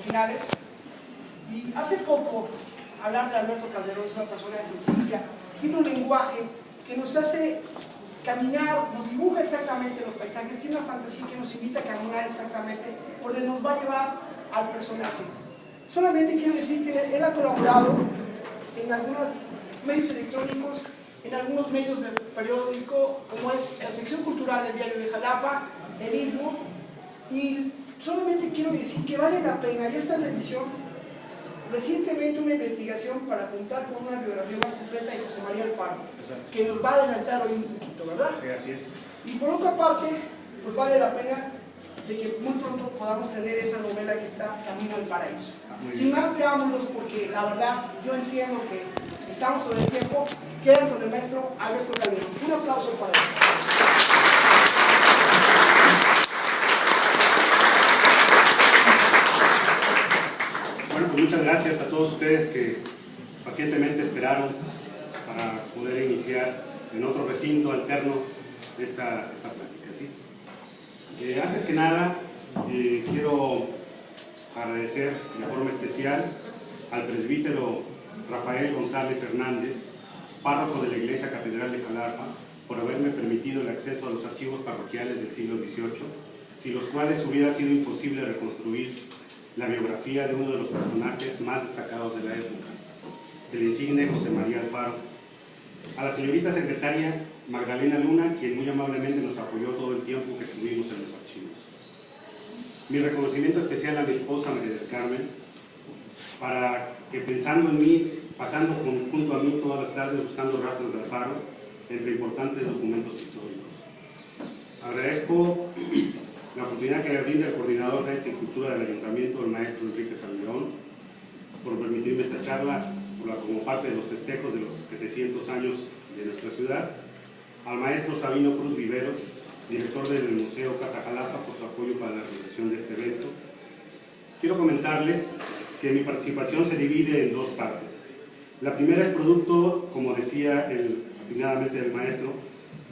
finales. Y hace poco, hablar de Alberto Calderón, es una persona sencilla, tiene un lenguaje que nos hace caminar, nos dibuja exactamente los paisajes, tiene una fantasía que nos invita a caminar exactamente por donde nos va a llevar al personaje. Solamente quiero decir que él ha colaborado en algunos medios electrónicos, en algunos medios del periódico, como es la sección cultural del Diario de Jalapa, el Istmo, y solamente quiero decir que vale la pena, y esta revisión, recientemente una investigación para contar con una biografía más completa de José María Alfaro, que nos va a adelantar hoy un poquito, ¿verdad? Sí, así es. Y por otra parte, pues vale la pena de que muy pronto podamos tener esa novela que está Camino al Paraíso. Sin más preámbulos, porque la verdad yo entiendo que estamos sobre el tiempo, quedan con el maestro Alberto Calderón. Un aplauso para él. Bueno, pues muchas gracias a todos ustedes que pacientemente esperaron para poder iniciar en otro recinto alterno esta plática, ¿sí? Antes que nada, quiero agradecer de forma especial al presbítero Rafael González Hernández, párroco de la Iglesia Catedral de Jalapa, por haberme permitido el acceso a los archivos parroquiales del siglo XVIII, sin los cuales hubiera sido imposible reconstruir la biografía de uno de los personajes más destacados de la época, el insigne José María Alfaro. A la señorita secretaria Magdalena Luna, quien muy amablemente nos apoyó todo el tiempo que estuvimos en los archivos. Mi reconocimiento especial a mi esposa María del Carmen, para que pensando en mí, pasando junto a mí todas las tardes buscando rastros de Alfaro entre importantes documentos históricos. Agradezco la oportunidad que me brinda el coordinador de Arte y Cultura del Ayuntamiento, el maestro Enrique Salmerón, por permitirme estas charlas como parte de los festejos de los 700 años de nuestra ciudad, al maestro Sabino Cruz Viveros, director del Museo Casa Jalapa, por su apoyo para la realización de este evento. Quiero comentarles que mi participación se divide en dos partes. La primera es producto, como decía atinadamente el maestro,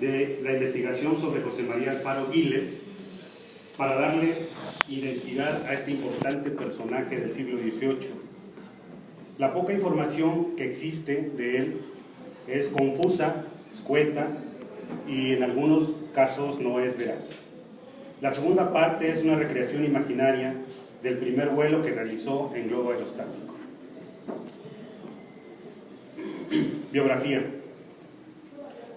de la investigación sobre José María Alfaro Giles, para darle identidad a este importante personaje del siglo XVIII. La poca información que existe de él es confusa, escueta y en algunos casos no es veraz. La segunda parte es una recreación imaginaria del primer vuelo que realizó en globo aerostático. Biografía.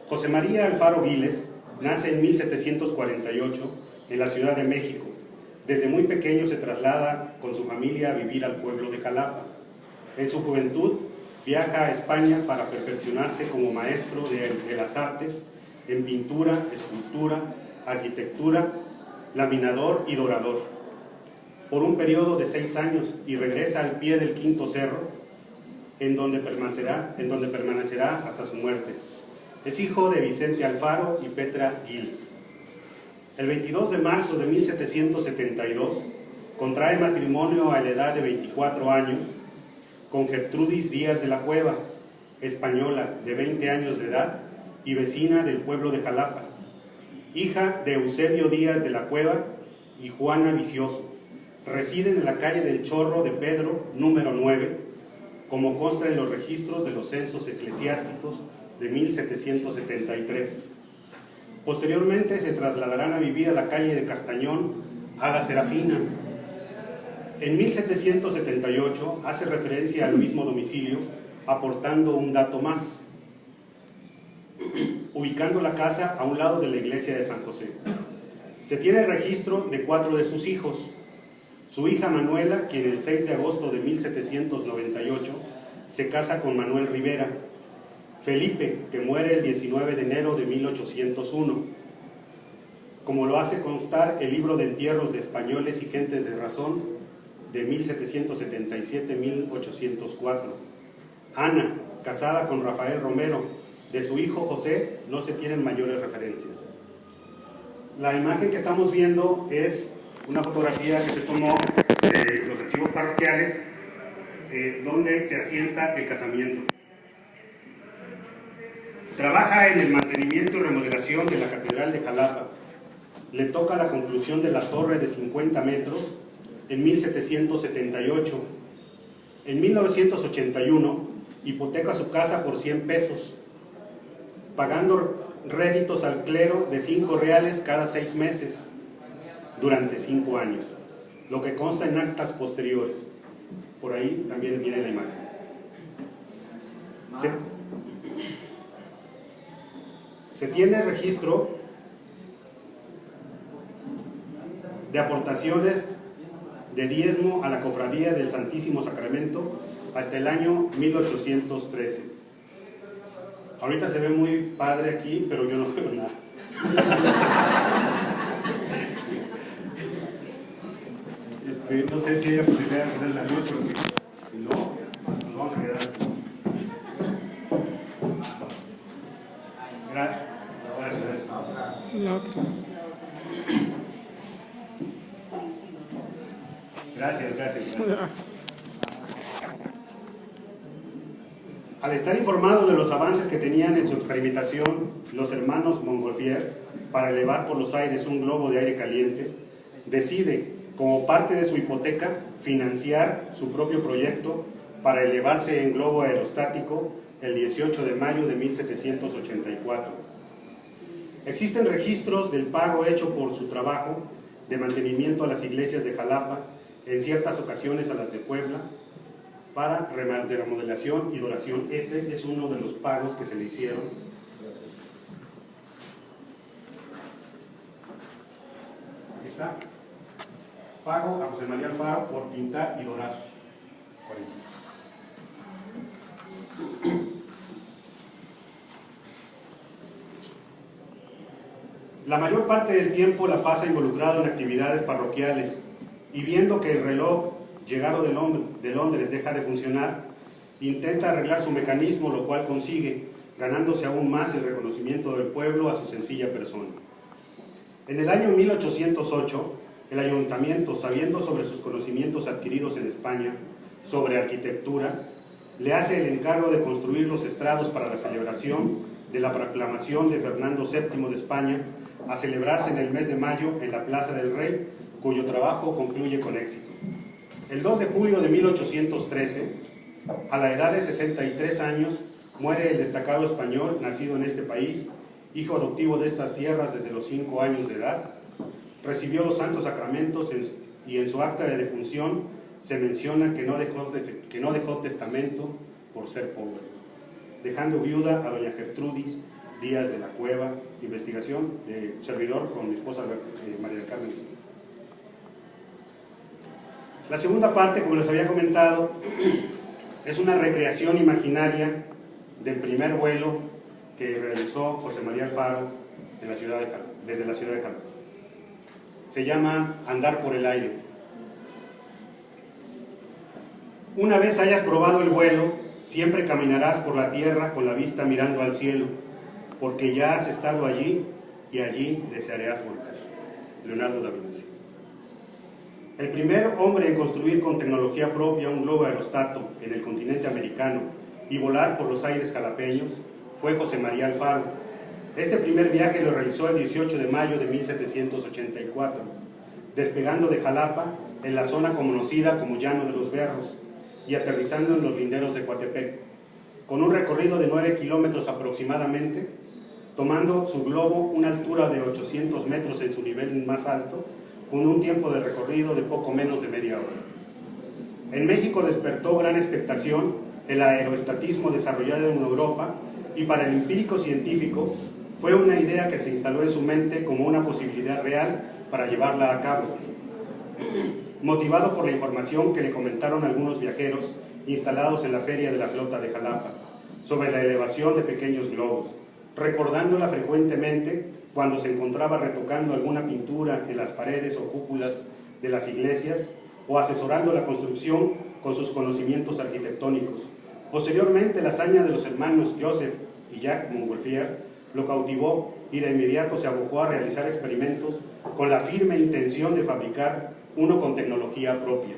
José María Alfaro Giles nace en 1748 en la Ciudad de México. Desde muy pequeño se traslada con su familia a vivir al pueblo de Jalapa. En su juventud viaja a España para perfeccionarse como maestro de las artes en pintura, escultura, arquitectura, laminador y dorador, por un periodo de 6 años, y regresa al pie del Quinto Cerro, en donde permanecerá hasta su muerte. Es hijo de Vicente Alfaro y Petra Giles. El 22 de marzo de 1772 contrae matrimonio a la edad de 24 años con Gertrudis Díaz de la Cueva, española de 20 años de edad y vecina del pueblo de Jalapa, hija de Eusebio Díaz de la Cueva y Juana Vicioso. Residen en la calle del Chorro de Pedro, número 9, como consta en los registros de los censos eclesiásticos de 1773. Posteriormente se trasladarán a vivir a la calle de Castañón, a la Serafina. En 1778 hace referencia al mismo domicilio, aportando un dato más, ubicando la casa a un lado de la iglesia de San José. Se tiene registro de 4 de sus hijos. Su hija Manuela, quien el 6 de agosto de 1798 se casa con Manuel Rivera. Felipe, que muere el 19 de enero de 1801, como lo hace constar el libro de entierros de españoles y gentes de razón de 1777-1804. Ana, casada con Rafael Romero. De su hijo José no se tienen mayores referencias. La imagen que estamos viendo es una fotografía que se tomó de los archivos parroquiales, donde se asienta el casamiento. Trabaja en el mantenimiento y remodelación de la Catedral de Jalapa. Le toca la conclusión de la torre de 50 metros en 1778. En 1981 hipoteca su casa por 100 pesos, pagando réditos al clero de 5 reales cada 6 meses durante 5 años, lo que consta en actas posteriores. Por ahí también viene la imagen. Se tiene registro de aportaciones de diezmo a la Cofradía del Santísimo Sacramento hasta el año 1813. Ahorita se ve muy padre aquí, pero yo no veo nada. No sé si hay posibilidad de poner la luz, porque si no, nos vamos a quedar así. Gracias. Gracias. Al estar informado de los avances que tenían en su experimentación los hermanos Montgolfier para elevar por los aires un globo de aire caliente, decide, como parte de su hipoteca, financiar su propio proyecto para elevarse en globo aerostático el 18 de mayo de 1784. Existen registros del pago hecho por su trabajo de mantenimiento a las iglesias de Jalapa, en ciertas ocasiones a las de Puebla, para remodelación y donación. Ese es uno de los pagos que se le hicieron. Aquí está. Pago a José María Alfaro por pintar y dorar. La mayor parte del tiempo la pasa involucrado en actividades parroquiales, y viendo que el reloj llegado de Londres deja de funcionar, intenta arreglar su mecanismo, lo cual consigue, ganándose aún más el reconocimiento del pueblo a su sencilla persona. En el año 1808, el ayuntamiento, sabiendo sobre sus conocimientos adquiridos en España sobre arquitectura, le hace el encargo de construir los estrados para la celebración de la proclamación de Fernando VII de España, a celebrarse en el mes de mayo en la Plaza del Rey, cuyo trabajo concluye con éxito. El 2 de julio de 1813, a la edad de 63 años, muere el destacado español nacido en este país, hijo adoptivo de estas tierras desde los 5 años de edad. Recibió los santos sacramentos y en su acta de defunción se menciona que no dejó testamento por ser pobre, dejando viuda a doña Gertrudis Díaz de la Cueva. Investigación de servidor con mi esposa María del Carmen. La segunda parte, como les había comentado, es una recreación imaginaria del primer vuelo que realizó José María Alfaro desde la ciudad de Jalapa. Se llama Andar por el aire. Una vez hayas probado el vuelo, siempre caminarás por la tierra con la vista mirando al cielo, porque ya has estado allí y allí desearás volver. Leonardo da Vinci. El primer hombre en construir con tecnología propia un globo aerostato en el continente americano y volar por los aires jalapeños fue José María Alfaro. Este primer viaje lo realizó el 18 de mayo de 1784, despegando de Jalapa en la zona conocida como Llano de los Berros y aterrizando en los linderos de Coatepec, con un recorrido de 9 kilómetros aproximadamente, tomando su globo una altura de 800 metros en su nivel más alto, con un tiempo de recorrido de poco menos de media hora. En México despertó gran expectación el aeroestatismo desarrollado en Europa, y para el empírico científico fue una idea que se instaló en su mente como una posibilidad real para llevarla a cabo, motivado por la información que le comentaron algunos viajeros instalados en la feria de la flota de Jalapa sobre la elevación de pequeños globos, recordándola frecuentemente cuando se encontraba retocando alguna pintura en las paredes o cúpulas de las iglesias o asesorando la construcción con sus conocimientos arquitectónicos. Posteriormente, la hazaña de los hermanos Joseph y Jacques Montgolfier lo cautivó y de inmediato se abocó a realizar experimentos con la firme intención de fabricar uno con tecnología propia.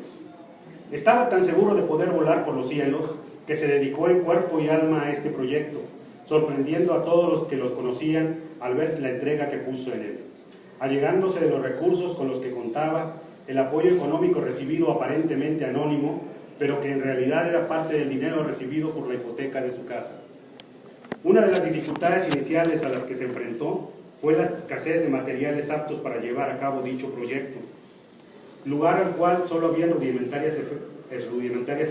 Estaba tan seguro de poder volar por los cielos que se dedicó en cuerpo y alma a este proyecto, sorprendiendo a todos los que los conocían al ver la entrega que puso en él, allegándose de los recursos con los que contaba el apoyo económico recibido aparentemente anónimo, pero que en realidad era parte del dinero recibido por la hipoteca de su casa. Una de las dificultades iniciales a las que se enfrentó fue la escasez de materiales aptos para llevar a cabo dicho proyecto, lugar al cual solo había rudimentarias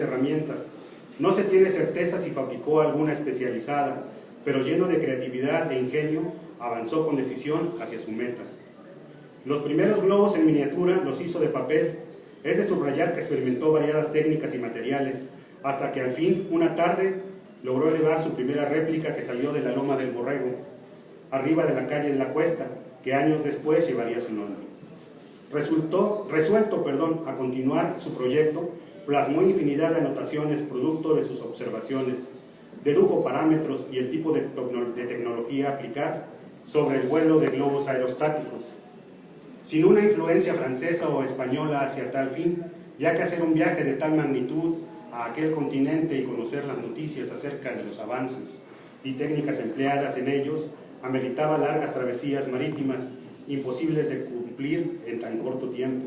herramientas. No se tiene certeza si fabricó alguna especializada, pero lleno de creatividad e ingenio, avanzó con decisión hacia su meta. Los primeros globos en miniatura los hizo de papel. Es de subrayar que experimentó variadas técnicas y materiales, hasta que al fin, una tarde, logró elevar su primera réplica que salió de la Loma del Borrego, arriba de la calle de la Cuesta, que años después llevaría su nombre. Resuelto a continuar su proyecto, plasmó infinidad de anotaciones producto de sus observaciones, dedujo parámetros y el tipo de tecnología a aplicar sobre el vuelo de globos aerostáticos, sin una influencia francesa o española hacia tal fin, ya que hacer un viaje de tal magnitud a aquel continente y conocer las noticias acerca de los avances y técnicas empleadas en ellos ameritaba largas travesías marítimas imposibles de cumplir en tan corto tiempo,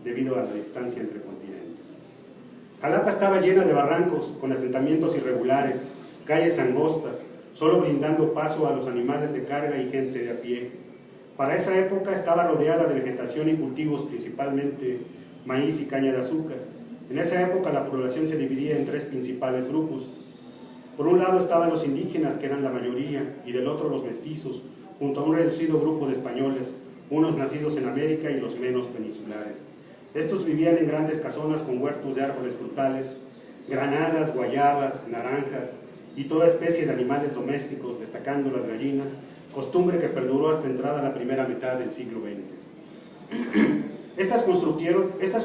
debido a la distancia entre continentes. Jalapa estaba llena de barrancos, con asentamientos irregulares, calles angostas, solo brindando paso a los animales de carga y gente de a pie. Para esa época estaba rodeada de vegetación y cultivos, principalmente maíz y caña de azúcar. En esa época la población se dividía en tres principales grupos. Por un lado estaban los indígenas, que eran la mayoría, y del otro los mestizos, junto a un reducido grupo de españoles, unos nacidos en América y los menos peninsulares. Estos vivían en grandes casonas con huertos de árboles frutales, granadas, guayabas, naranjas y toda especie de animales domésticos, destacando las gallinas, costumbre que perduró hasta entrada la primera mitad del siglo XX. Estas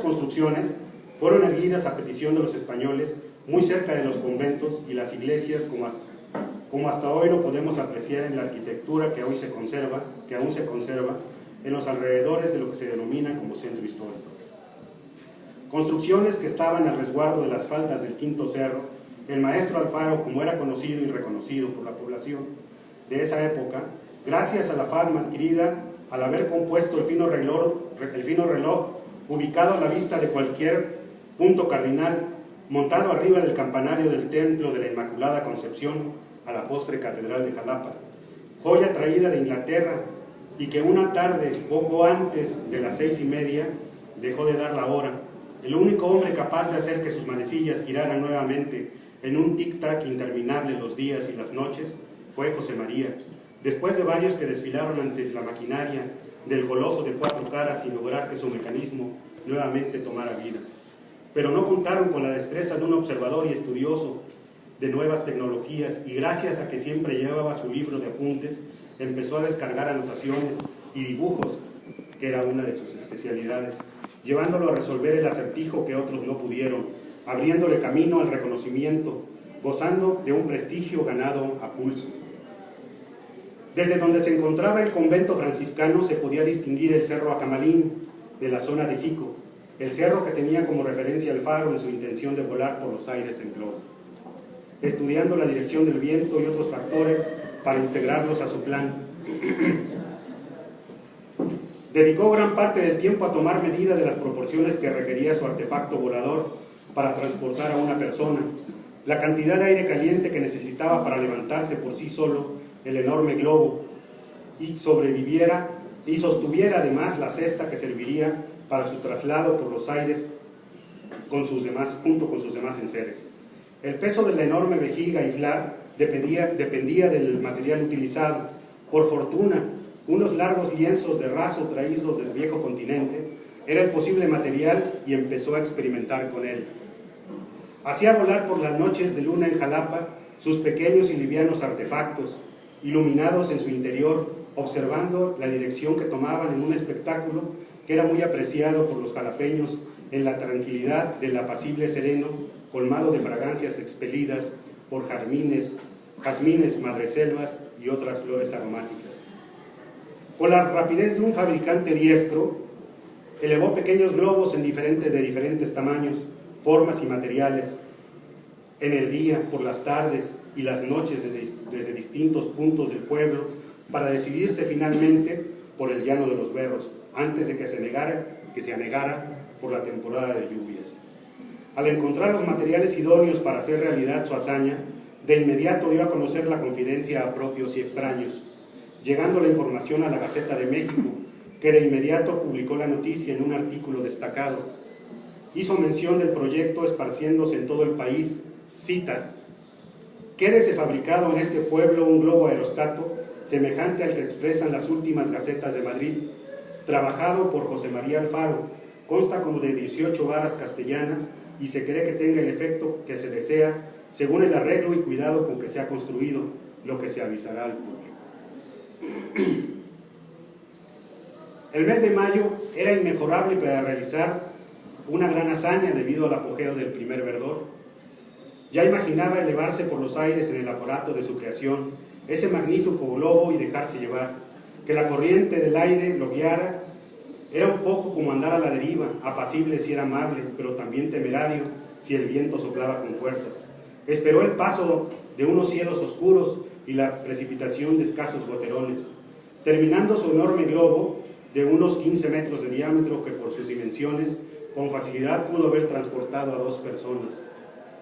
construcciones fueron erguidas a petición de los españoles muy cerca de los conventos y las iglesias, como hasta hoy lo podemos apreciar en la arquitectura que aún se conserva en los alrededores de lo que se denomina como centro histórico. Construcciones que estaban al resguardo de las faldas del Quinto Cerro. El maestro Alfaro, como era conocido y reconocido por la población de esa época, gracias a la fama adquirida al haber compuesto el fino reloj ubicado a la vista de cualquier punto cardinal, montado arriba del campanario del Templo de la Inmaculada Concepción, a la postre Catedral de Jalapa, joya traída de Inglaterra y que una tarde, poco antes de las 6:30, dejó de dar la hora. El único hombre capaz de hacer que sus manecillas giraran nuevamente en un tic-tac interminable los días y las noches fue José María, después de varios que desfilaron ante la maquinaria del coloso de cuatro caras sin lograr que su mecanismo nuevamente tomara vida. Pero no contaron con la destreza de un observador y estudioso de nuevas tecnologías, y gracias a que siempre llevaba su libro de apuntes, empezó a descargar anotaciones y dibujos, que era una de sus especialidades, llevándolo a resolver el acertijo que otros no pudieron, abriéndole camino al reconocimiento, gozando de un prestigio ganado a pulso. Desde donde se encontraba el convento franciscano se podía distinguir el cerro Acamalín de la zona de Jico, el cerro que tenía como referencia Alfaro en su intención de volar por los aires en globo, estudiando la dirección del viento y otros factores para integrarlos a su plan. Dedicó gran parte del tiempo a tomar medida de las proporciones que requería su artefacto volador para transportar a una persona, la cantidad de aire caliente que necesitaba para levantarse por sí solo el enorme globo y sostuviera además la cesta que serviría para su traslado por los aires junto con sus demás enseres. El peso de la enorme vejiga a inflar dependía del material utilizado. Por fortuna, unos largos lienzos de raso traídos del viejo continente era el posible material y empezó a experimentar con él. Hacía volar por las noches de luna en Jalapa sus pequeños y livianos artefactos, iluminados en su interior, observando la dirección que tomaban en un espectáculo que era muy apreciado por los jalapeños en la tranquilidad del apacible sereno, colmado de fragancias expelidas por jazmines, madreselvas y otras flores aromáticas. Con la rapidez de un fabricante diestro, elevó pequeños globos de diferentes tamaños, formas y materiales, en el día, por las tardes y las noches desde distintos puntos del pueblo, para decidirse finalmente por el llano de los Berros, antes de que se anegara por la temporada de lluvias. Al encontrar los materiales idóneos para hacer realidad su hazaña, de inmediato dio a conocer la confidencia a propios y extraños, llegando la información a la Gaceta de México, que de inmediato publicó la noticia en un artículo destacado. Hizo mención del proyecto esparciéndose en todo el país. Cita: «Quédese fabricado en este pueblo un globo aerostato semejante al que expresan las últimas gacetas de Madrid, trabajado por José María Alfaro, consta como de 18 varas castellanas y se cree que tenga el efecto que se desea según el arreglo y cuidado con que se ha construido, lo que se avisará al público». El mes de mayo era inmejorable para realizar una gran hazaña debido al apogeo del primer verdor. Ya imaginaba elevarse por los aires en el aparato de su creación, ese magnífico globo, y dejarse llevar, que la corriente del aire lo guiara. Era un poco como andar a la deriva, apacible si era amable, pero también temerario si el viento soplaba con fuerza. Esperó el paso de unos cielos oscuros y la precipitación de escasos goterones, terminando su enorme globo de unos 15 metros de diámetro, que por sus dimensiones con facilidad pudo haber transportado a 2 personas.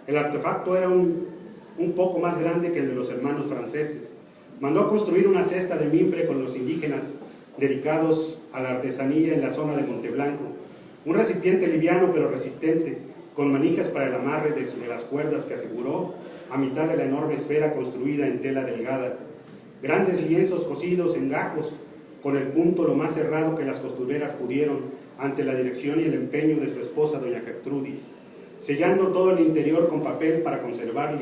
El artefacto era un poco más grande que el de los hermanos franceses. Mandó construir una cesta de mimbre con los indígenas dedicados a la artesanía en la zona de Monteblanco, un recipiente liviano pero resistente, con manijas para el amarre de las cuerdas que aseguró a mitad de la enorme esfera construida en tela delgada, grandes lienzos cosidos en gajos, con el punto lo más cerrado que las costureras pudieron, ante la dirección y el empeño de su esposa doña Gertrudis, sellando todo el interior con papel para conservar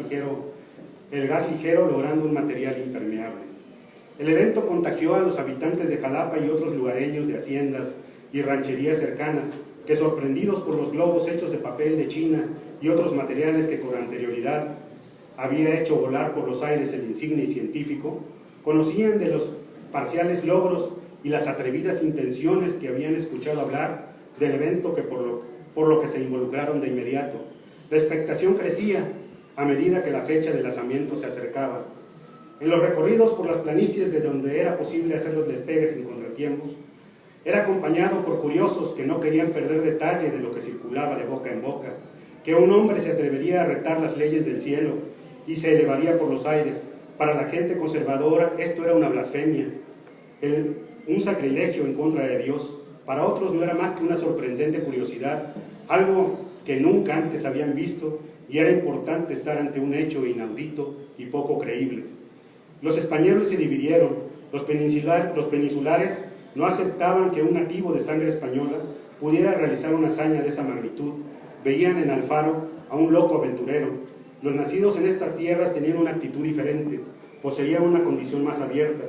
el gas ligero, logrando un material impermeable. El evento contagió a los habitantes de Jalapa y otros lugareños de haciendas y rancherías cercanas, que, sorprendidos por los globos hechos de papel de China y otros materiales que con anterioridad había hecho volar por los aires el insigne científico, conocían de los parciales logros y las atrevidas intenciones que habían escuchado hablar del evento, que por lo que se involucraron de inmediato. La expectación crecía a medida que la fecha del lanzamiento se acercaba. En los recorridos por las planicies de donde era posible hacer los despegues en contratiempos, era acompañado por curiosos que no querían perder detalle de lo que circulaba de boca en boca, que un hombre se atrevería a retar las leyes del cielo y se elevaría por los aires. Para la gente conservadora esto era una blasfemia, un sacrilegio en contra de Dios. Para otros no era más que una sorprendente curiosidad, algo que nunca antes habían visto, y era importante estar ante un hecho inaudito y poco creíble. Los españoles se dividieron. Los peninsulares no aceptaban que un nativo de sangre española pudiera realizar una hazaña de esa magnitud. Veían en Alfaro a un loco aventurero. Los nacidos en estas tierras tenían una actitud diferente, poseían una condición más abierta.